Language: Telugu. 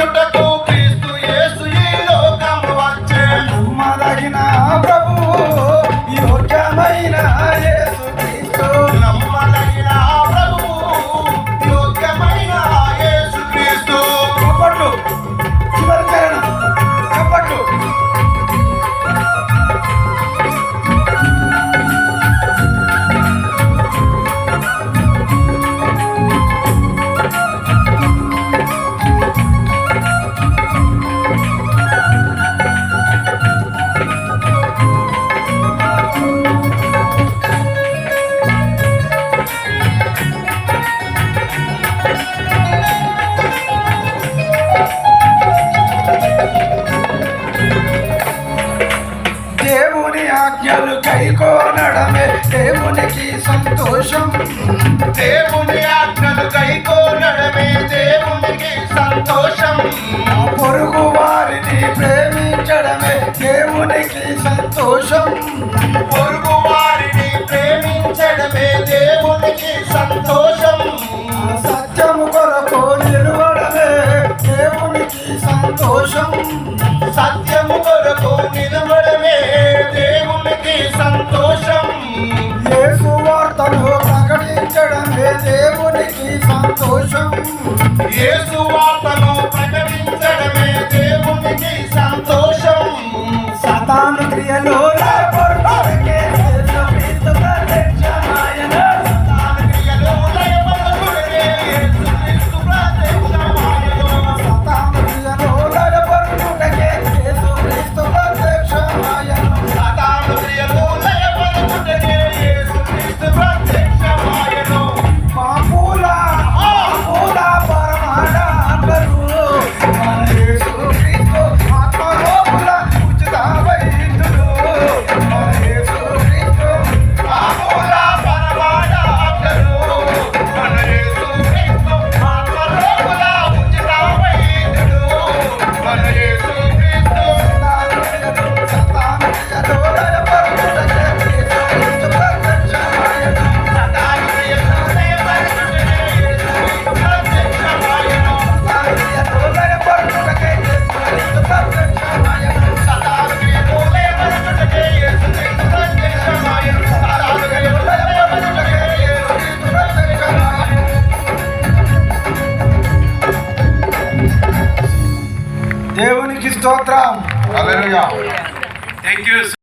మార్చుటకు క్రీస్తు యేసు ఈ లోకము వచ్చే. నమ్మదగిన ప్రభువు యోగ్యమైన యేసు క్రీస్తు. నమ్మదగిన ప్రభువు యోగ్యమైన యేసు క్రీస్తు. చప్పట్లు, చివరి చరణం చప్పట్లు. దేవుని ఆజ్ఞలు కైకొనడమే దేవునికి సంతోషం. దేవుని ఆజ్ఞలు కైకొనడమే దేవునికి సంతోషం. పొరుగు వారిని ప్రేమించడమే దేవునికి సంతోషం. పొరుగు వారిని ప్రేమించడమే దేవునికి సంతోషం. సత్యము కొరకు నిలబడమే దేవునికి సంతోషం. సత్యము కొరకు నిలబడమే దేవునికి సంతోషం. యేసు వార్తను ప్రకటించడమే దేవునికి సంతోషం. యేసు వార్తను ప్రకటించడమే దేవునికి సంతోషం. సాతాను క్రియలో లయపరుటకే యేసుక్రీస్తు ప్రత్యక్షమాయెను. సాతాను క్రియలో లయపరుటకే యేసుక్రీస్తు ప్రత్యక్షమాయెను. సాతాను క్రియలో లయపరుటకే యేసుక్రీస్తు ప్రత్యక్షమాయెను. సాతాను క్రియలో లయపరుటకే యేసుక్రీస్తు ప్రత్యక్షమాయెను. పాపుల పరమానందరు మన యేసుక్రీస్తు ఆత్మలోపుల ఉచిత వైద్యుడు. మన యేసుక్రీస్తు పాపుల పరమానందరు మన యేసుక్రీస్తు ఆత్మలోపల ఉచిత వైద్యుడు. మన యేసుక్రీస్తు సాతాను క్రియలో లయపరుటకే యేసుక్రీస్తు ప్రత్యక్షమాయెను. సాతాను క్రియలో లయపరుటకే యేసుక్రీస్తు ప్రత్యక్షమాయెను. సాతాను క్రియలో లయపరుటకే యేసుక్రీస్తు ప్రత్యక్షమాయెను. సాతాను క్రియలో లయపరుటకే యేసుక్రీస్తు ప్రత్యక్షమాయెను. సాతాను క్రియలో లయపరుటకే యేసుక్రీస్తు ప్రత్యక్షమాయెను. దేవునికి స్తోత్రం. హల్లెలూయా. థాంక్యూ.